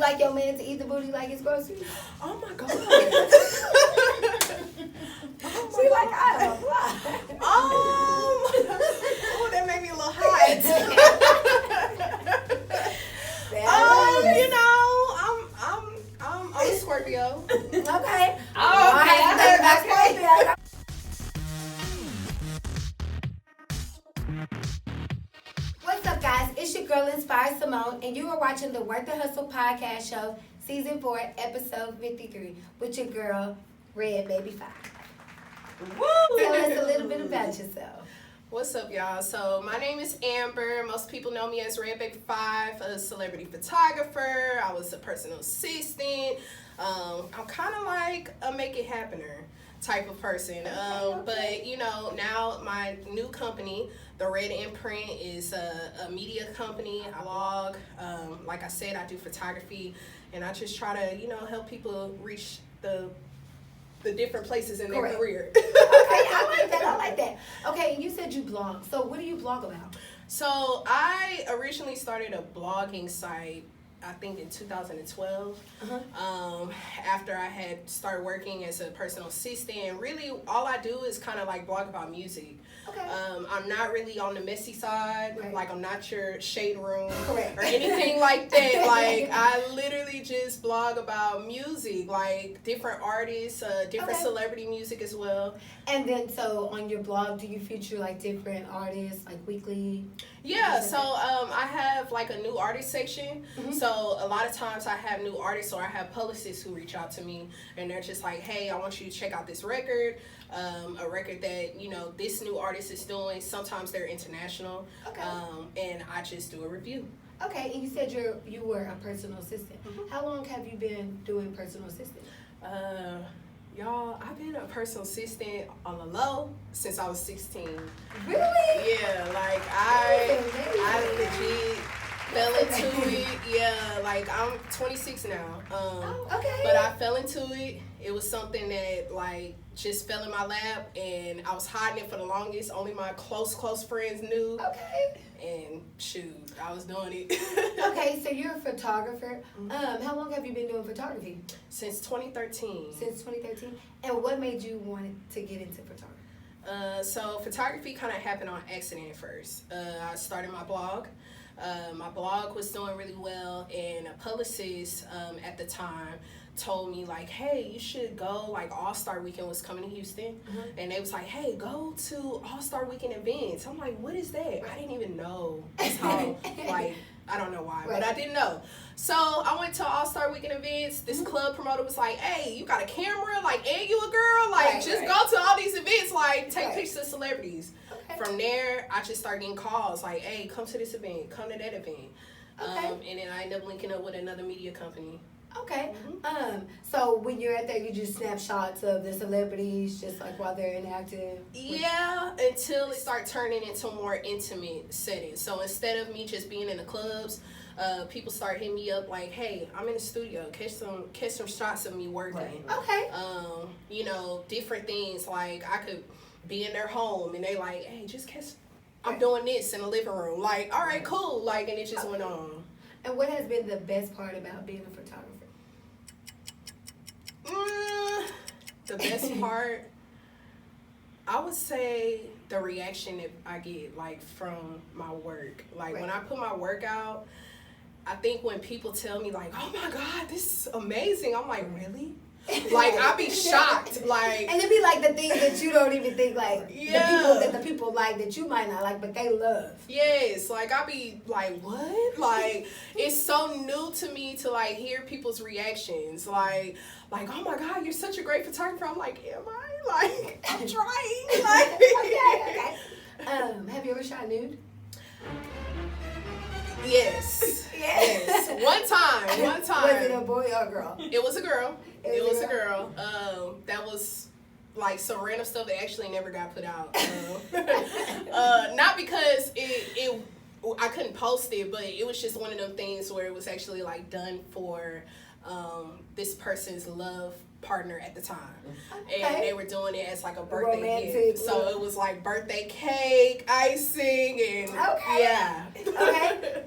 like your man to eat the booty like it's groceries? Oh my god. She like, I don't apply. Oh, that made me a little hot. You know, I'm a Scorpio. Okay. Oh, okay. I heard What's up, guys? It's your girl, Inspyre Symone, and you are watching the Worth the Hustle podcast show, season 4, episode 53, with your girl, Red Baby 5. Woo! Tell us a little bit about yourself. What's up, y'all? So my name is Amber. Most people know me as Red Baby 5, a celebrity photographer. I was a personal assistant. I'm kind of like a make it happener type of person. But you know, now my new company, the Red Imprint, is a media company. I blog. Like I said, I do photography, and I just try to, you know, help people reach the different places in their career. Okay, I like that. Okay, you said you blog. So what do you blog about? So I originally started a blogging site, I think in 2012. After I had started working as a personal assistant, and really all I do is kind of like blog about music. Okay. I'm not really on the messy side. Right. Like I'm not your shade room Correct. or anything like that. Like I literally just blog about music, like different artists, different celebrity music as well. And then, so on your blog, do you feature like different artists, like weekly? Yeah, so I have like a new artist section. Mm-hmm. So a lot of times I have new artists, or I have publicists who reach out to me, and they're just like, hey, I want you to check out this record, a record that, you know, this new artist is doing. Sometimes they're international. Okay. And I just do a review. Okay, and you said you were a personal assistant. Mm-hmm. How long have you been doing personal assistant? Y'all, I've been a personal assistant on the low since I was 16. Really? Yeah, like I legit fell into it. Yeah, like I'm 26 now. Okay. But I fell into it. It was something that like just fell in my lap, and I was hiding it for the longest. Only my close friends knew. Okay. And shoot, I was doing it. Okay, so you're a photographer. How long have you been doing photography? Since 2013. Since 2013. And what made you want to get into photography? So photography kind of happened on accident at first. I started my blog. My blog was doing really well, and a publicist at the time told me like, hey, you should go, like All-Star Weekend was coming to Houston, and they was like, hey, go to All-Star Weekend events. I'm like, what is that? I didn't even know. That's how, like, I don't know why, but I didn't know. So I went to All-Star Weekend events. This club promoter was like, hey, you got a camera, like, and you a girl, like, just go to all these events, like, take pictures of celebrities. Okay. From there, I just started getting calls, like, hey, come to this event, come to that event. And then I ended up linking up with another media company. Okay. So when you're at there, you just snap shots of the celebrities, just like while they're inactive? Yeah, until it started turning into more intimate settings. So instead of me just being in the clubs, people start hitting me up like, hey, I'm in the studio, catch some shots of me working. Right. Okay. You know, different things, like I could be in their home and they like, hey, just catch, I'm doing this in the living room. Like, all right, cool. Like, and it just went on. And what has been the best part about being a photographer? The best part, I would say the reaction that I get, like, from my work. Like, when I put my work out, I think when people tell me, like, oh my God, this is amazing, I'm like, really? Like, I'd be shocked. Like, and it'd be like the things that you don't even think, like, the people like that you might not like, but they love. Yes, like, I'd be like, what? Like, it's so new to me to, like, hear people's reactions. Like, oh my God, you're such a great photographer. I'm like, am I? Like, I'm trying. Like, okay. Have you ever shot nude? Yes. One time. Was it a boy or a girl? It was a girl. It was a girl. That was like some random stuff that actually never got put out. Not because I couldn't post it, but it was just one of them things where it was actually like done for this person's love partner at the time. And they were doing it as like a birthday romantic gift. So it was like birthday cake, icing, and yeah. Okay.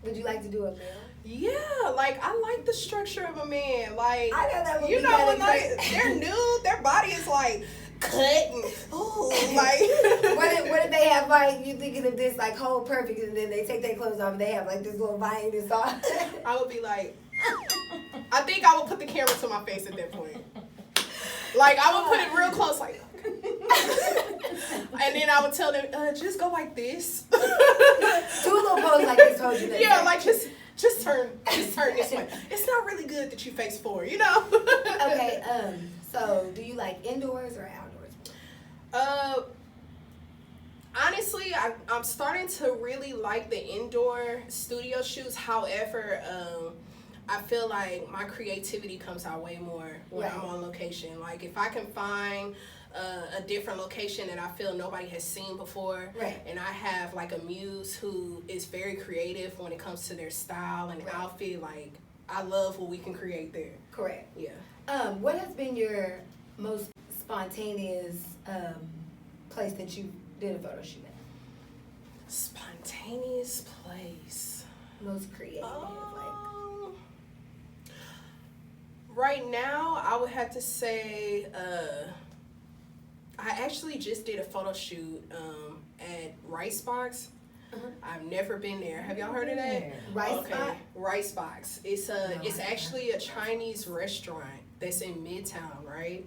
Would you like to do a meal? Yeah, like like, I like the structure of a man. Like, I know that would you be know, kinda when like crazy. they're nude, their body is like cut and like. What if they have like you thinking of this like whole perfect and then they take their clothes off and they have like this little vine and all. I would be like, I think I would put the camera to my face at that point. Like, I would put it real close, like, and then I would tell them, just go like this. Do a little pose like this, told you that. Yeah, like just turn this way. It's not really good that you face forward, you know. Okay, so do you like indoors or outdoors? Honestly, I'm starting to really like the indoor studio shoots. However, I feel like my creativity comes out way more when I'm on location. Like, if I can find a different location that I feel nobody has seen before, and I have like a muse who is very creative when it comes to their style and outfit, like, I love what we can create there. Correct. Yeah. What has been your most spontaneous place that you did a photo shoot at? Spontaneous place. Most creative, Right now, I would have to say, I actually just did a photo shoot at Rice Box. I've never been there. Have y'all heard of that? Rice Box. It's actually a Chinese restaurant that's in Midtown, right?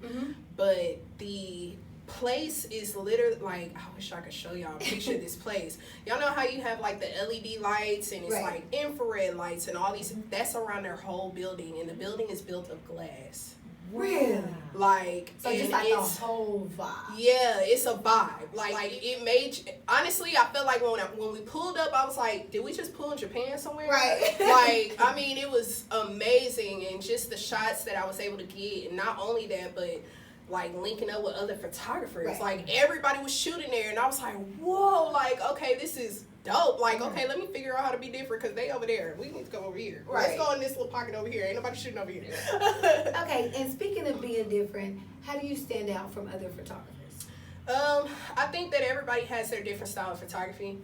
But the place is literally like, I wish I could show y'all a picture of this place. Y'all know how you have like the LED lights and it's like infrared lights and all these, that's around their whole building, and the building is built of glass. Really? Like, so just like the whole vibe. Yeah, it's a vibe. Like it made. Honestly, I felt like when we pulled up, I was like, did we just pull in Japan somewhere? Right. Like, I mean, it was amazing, and just the shots that I was able to get, and not only that, but like linking up with other photographers. Like, everybody was shooting there, and I was like, whoa, like, okay, this is dope. Like, okay, let me figure out how to be different, because they over there. We need to go over here. Let's go in this little pocket over here. Ain't nobody shooting over here. Okay, and speaking of being different, how do you stand out from other photographers? I think that everybody has their different style of photography.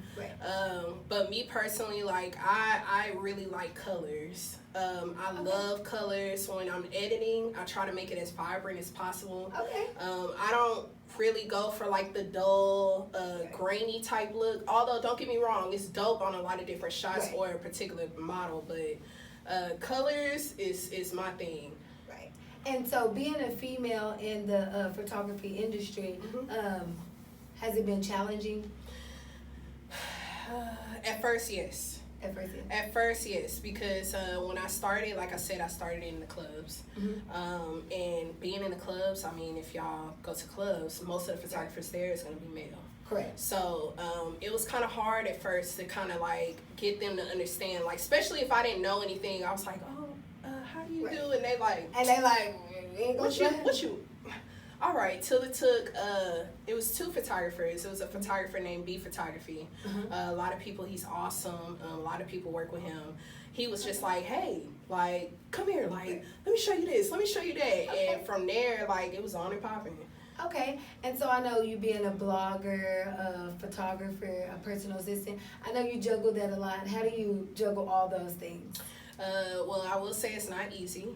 But me personally, like, I really like colors. I love colors. When I'm editing, I try to make it as vibrant as possible. I don't really go for like the dull, grainy type look. Although, don't get me wrong, it's dope on a lot of different shots or a particular model. But colors is my thing. And so, being a female in the photography industry, has it been challenging? At first, yes. At first, yes, because when I started, like I said, I started in the clubs. And being in the clubs, I mean, if y'all go to clubs, most of the photographers there is going to be male. Correct. So it was kind of hard at first to kind of like get them to understand, like, especially if I didn't know anything. I was like, oh, how do you do? And they like, what you all right, till it took it was two photographers. It was a photographer named B Photography. A lot of people, he's awesome. A lot of people work with him. He was just like, hey, like, come here, like, let me show you this, let me show you that. And from there, like, it was on and popping. Okay, and so I know you being a blogger, a photographer, a personal assistant, I know you juggle that a lot. How do you juggle all those things? Well, I will say it's not easy.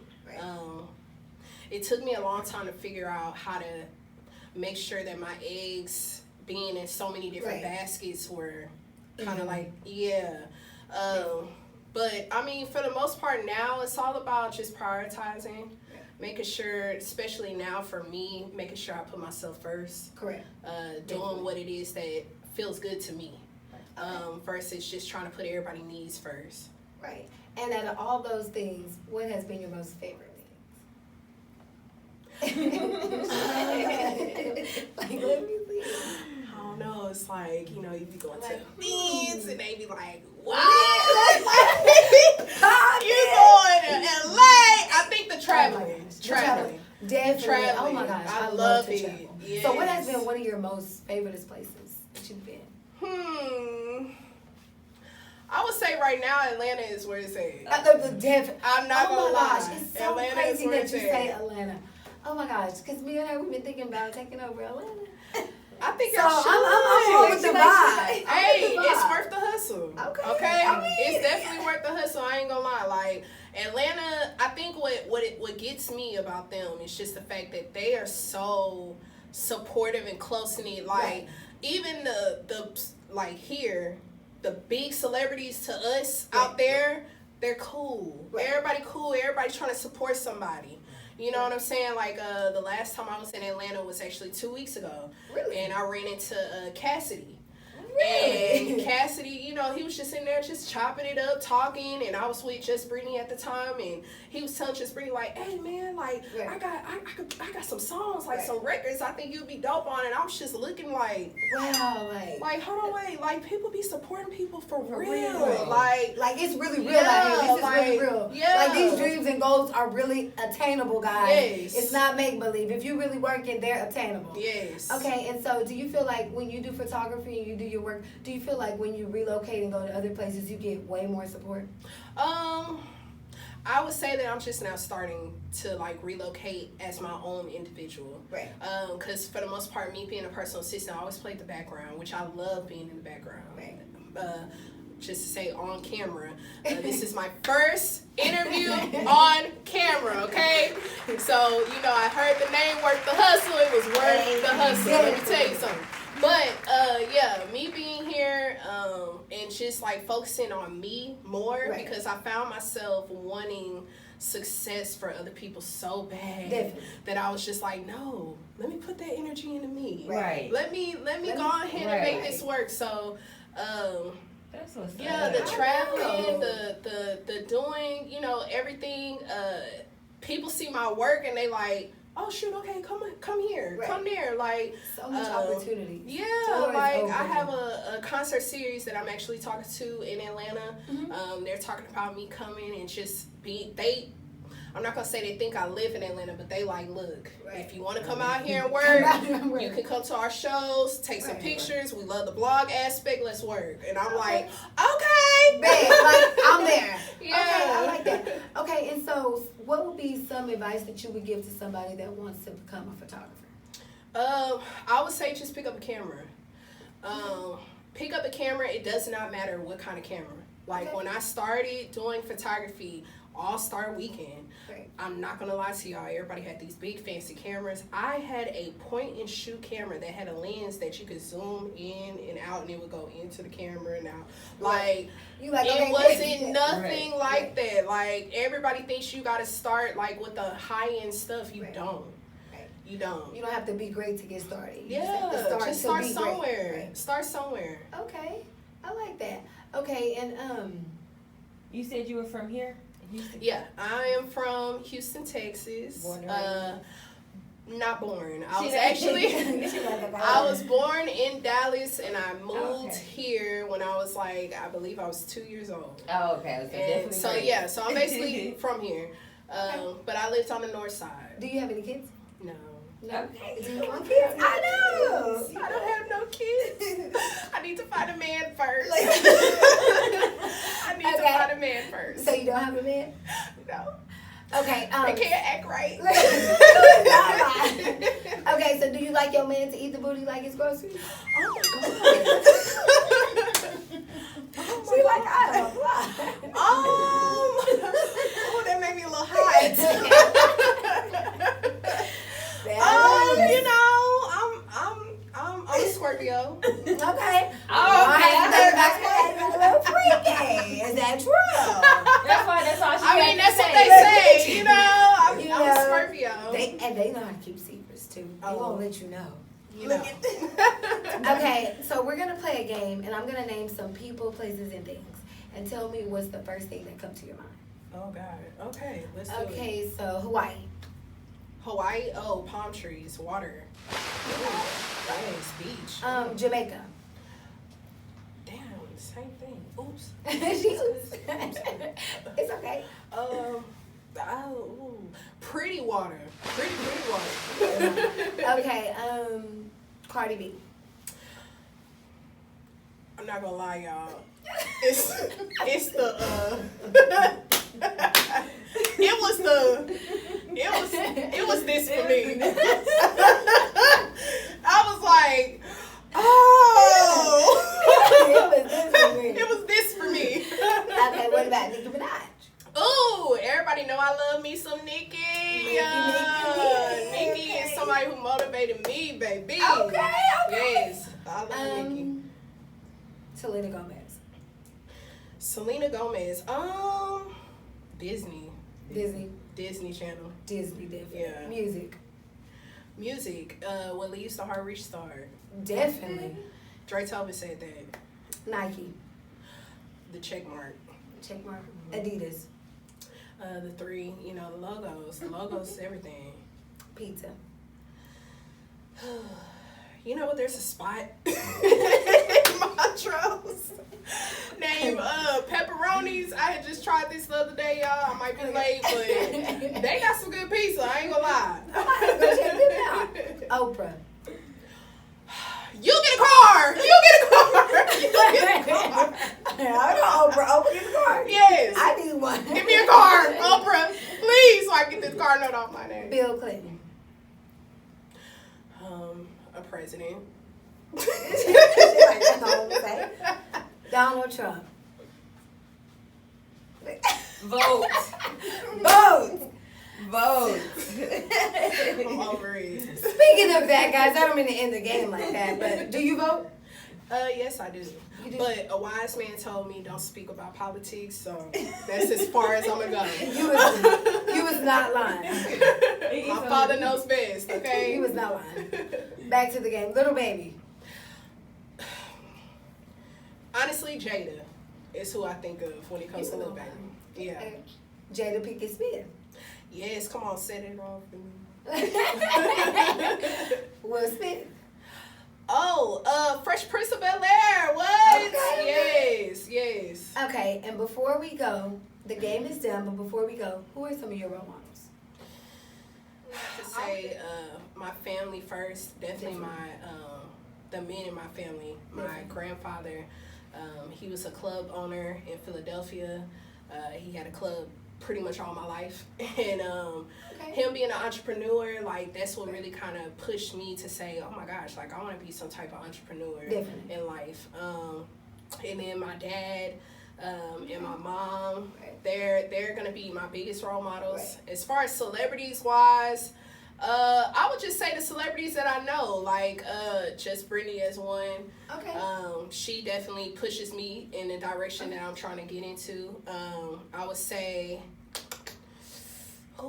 It took me a long time to figure out how to make sure that my eggs being in so many different baskets were kind of like, but I mean, for the most part now, it's all about just prioritizing, making sure, especially now for me, making sure I put myself first. Doing what it is that feels good to me, versus just trying to put everybody's needs first. And out of all those things, what has been your most favorite things? Like, let me see. I don't know. It's like, you know, you be going to events and they be like, what? You going to LA? I think the traveling. Definitely. Oh my gosh. I love to travel. Yes. So what has been one of your most favorite places that you've been? I would say right now Atlanta is where it's at. I'm not gonna lie. Gosh, it's so Atlanta crazy that you at. say Atlanta. Oh my gosh, because me and her, we've been thinking about taking over Atlanta. I think so y'all should. I'm with the vibe. Hey, it's worth the hustle. Okay. It's definitely worth the hustle. I ain't gonna lie. Like, Atlanta, I think what gets me about them is just the fact that they are so supportive and close knit. Like Right. even the like here, the big celebrities to us Right. out there, they're cool. Right. Everybody cool. Everybody trying to support somebody. You know what I'm saying? Like the last time I was in Atlanta was actually 2 weeks ago. Really? And I ran into Cassidy. Really? And Cassidy, you know, he was just in there just chopping it up, talking, and I was with Just Brittany at the time, and he was telling Just Brittany, like, hey man, like Right. I got some songs, like Right. some records I think you'd be dope on, and I was just looking like Wow, hold on, wait, like people be supporting people for real. real. Like it's really real Yeah, out here. This is like, really real. yeah. Like these dreams and goals are really attainable, guys. Yes. It's not make believe. If you really working, they're attainable. yes. Okay, and so do you feel like when you do photography and you do your work, do you feel like when you relocate and go to other places, you get way more support? I would say that I'm just now starting to like relocate as my own individual. Right. Because for the most part, me being a personal assistant, I always played the background, which I love being in the background. Right. Just to say on camera, this is my first interview on camera, okay? So, you know, I heard the name Work the Hustle. It was Work the Hustle. Let me tell you something. But, yeah, me being here and just, like, focusing on me more Right. because I found myself wanting success for other people so bad Definitely. that I was just like, no, let me put that energy into me. Right. Let me go ahead and make this work. So, That's what's yeah, up. the traveling, the doing, you know, everything. People see my work and they like, oh shoot, okay, come here, Right. come there, like So much opportunity. yeah, Doors like open. I have a concert series that I'm actually talking to in Atlanta. Mm-hmm. They're talking about me coming and just I'm not gonna say they think I live in Atlanta, but they like, look, Right. if you want to come out here and work, Come out here and work. you can come to our shows, take some Right. pictures. We love the blog aspect. Let's work. And I'm like, Okay. okay, Like, I'm there. Yeah. Okay, I like that. Okay, and so what would be some advice that you would give to somebody that wants to become a photographer? I would say just pick up a camera. Pick up a camera. It does not matter what kind of camera. Like Okay. when I started doing photography, All-Star Weekend, Right. I'm not gonna lie to y'all, everybody had these big fancy cameras. I had a point and shoot camera that had a lens that you could zoom in and out and it would go into the camera and out. Like You like, it okay, wasn't yeah. nothing Right. like that. Like everybody thinks you gotta start like with the high end stuff. You Right. don't. Right. You don't. You don't have to be great to get started. You Yeah, just have to just to start be somewhere. Great. Start somewhere. Right. Okay, I like that. Okay, and You said you were from here? Houston? Yeah, I am from Houston, Texas. Born and Not born. I She was like- actually She like that. I was born in Dallas and I moved Okay. here when I was like, I believe I was 2 years old. Oh, okay. So And definitely so great. yeah, so I'm basically from here. Okay. But I lived on the north side. Do you have any kids? No. No. Okay. Do you want kids? I know. I don't have no kids. I need to find a man first. I need to Okay. find a man first. So you don't have a man? No. Okay. They can't act right. Okay, so do you like your man to eat the booty like it's groceries? Oh my god. She like, I don't know. Oh, that made me a little hot. You know, I'm a Scorpio. Okay. Oh, okay. That's a little freaky. Is that true? That's all she I had mean, to that's what say. they say. You know, I'm You a know, Scorpio. They know how to keep secrets too. They Oh. won't let you know. You know. Okay, so we're gonna play a game, and I'm gonna name some people, places, and things, and tell me what's the first thing that comes to your mind. Oh God. Okay, let's do it. Okay, so Hawaii. Hawaii. Oh, palm trees, water. Nice beach. Jamaica. Damn, same thing. Oops. It's okay. Pretty water. Pretty water. Okay, Cardi B. I'm not gonna lie, y'all. It's the it was this for me. I was like, oh. It was this for me. It was this for me. Okay, what about Nicki Minaj? Ooh, everybody know I love me some Nikki. Nikki is somebody who motivated me, baby. Okay. Yes, I love Nikki. Selena Gomez. Selena Gomez. Disney Channel. Disney, definitely. Yeah. Music. What leaves the heart reach start. Definitely. Dre Tobin said that. Nike. The check mark. Adidas. The three, the logos. The logos is everything. Pizza. There's a spot in Montrose named Pepperoni's. I had just tried this the other day, y'all. I might be late, but they got some good pizza. I ain't gonna lie. I might go check them out. Oprah. You get a car. You get a car. I know Oprah. Oprah get a car. Yes. I need one. Give me a car, Oprah, please, so I can get this car note off my name. Bill Clinton. A president. That's all I'm gonna say. Donald Trump. Vote. I'm over it. Speaking of that, guys, I don't mean to end the game like that, but do you vote? Yes, I do. You do? But a wise man told me don't speak about politics, so that's as far as I'm gonna go. You was not lying. My father knows best, okay? He was not lying. Back to the game. Little Baby. Honestly, Jada is who I think of when it comes to Little Baby. Yeah. Jada Pinkett Smith. Yes, come on, set it off. Will Smith. Fresh Prince of Bel-Air. What? Okay. Yes. Okay, and before we go, the game is done, but before we go, who are some of your role models? To say my family first, definitely the men in my family. My grandfather, he was a club owner in Philadelphia. He had a club pretty much all my life, and him being an entrepreneur, like, that's what really kind of pushed me to say, oh my gosh, like, I want to be some type of entrepreneur in life. And then my dad and my mom, they're gonna be my biggest role models. As far as celebrities wise, I would just say the celebrities that I know, like just Brittany as one. Okay. She definitely pushes me in the direction that I'm trying to get into. I would say, I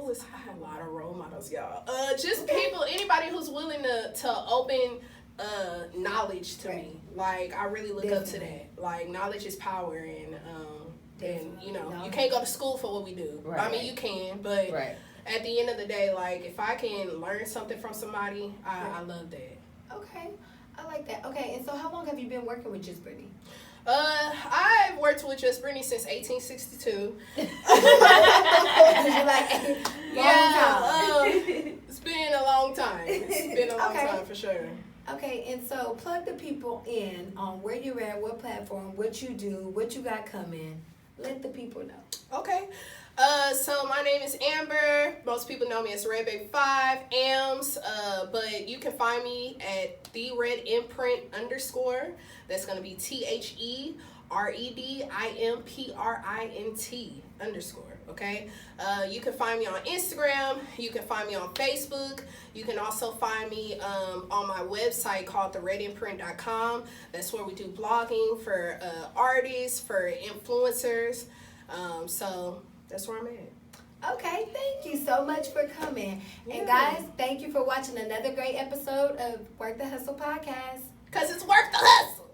have a lot of role models, y'all. Just people, anybody who's willing to open knowledge to me. Like, I really look up to that. Like, knowledge is power, and you can't go to school for what we do. Right. I mean, you can, but at the end of the day, like, if I can learn something from somebody, I love that. Okay, I like that. Okay, and so how long have you been working with Just Brittany? I've worked with Just Brittany since 1862. It's been a long time. It's been a long time for sure. Okay, and so plug the people in on where you're at, what platform, what you do, what you got coming. Let the people know. Okay. So my name is Amber. Most people know me as Red Baby 5 AMS. But you can find me at the Red Imprint _ That's gonna be TheRedImprint _ Okay. You can find me on Instagram. You can find me on Facebook. You can also find me on my website called theredimprint.com. That's where we do blogging for artists, for influencers. So that's where I'm at. Okay, thank you so much for coming. Yeah. And guys, thank you for watching another great episode of Work the Hustle podcast. 'Cause it's worth the hustle.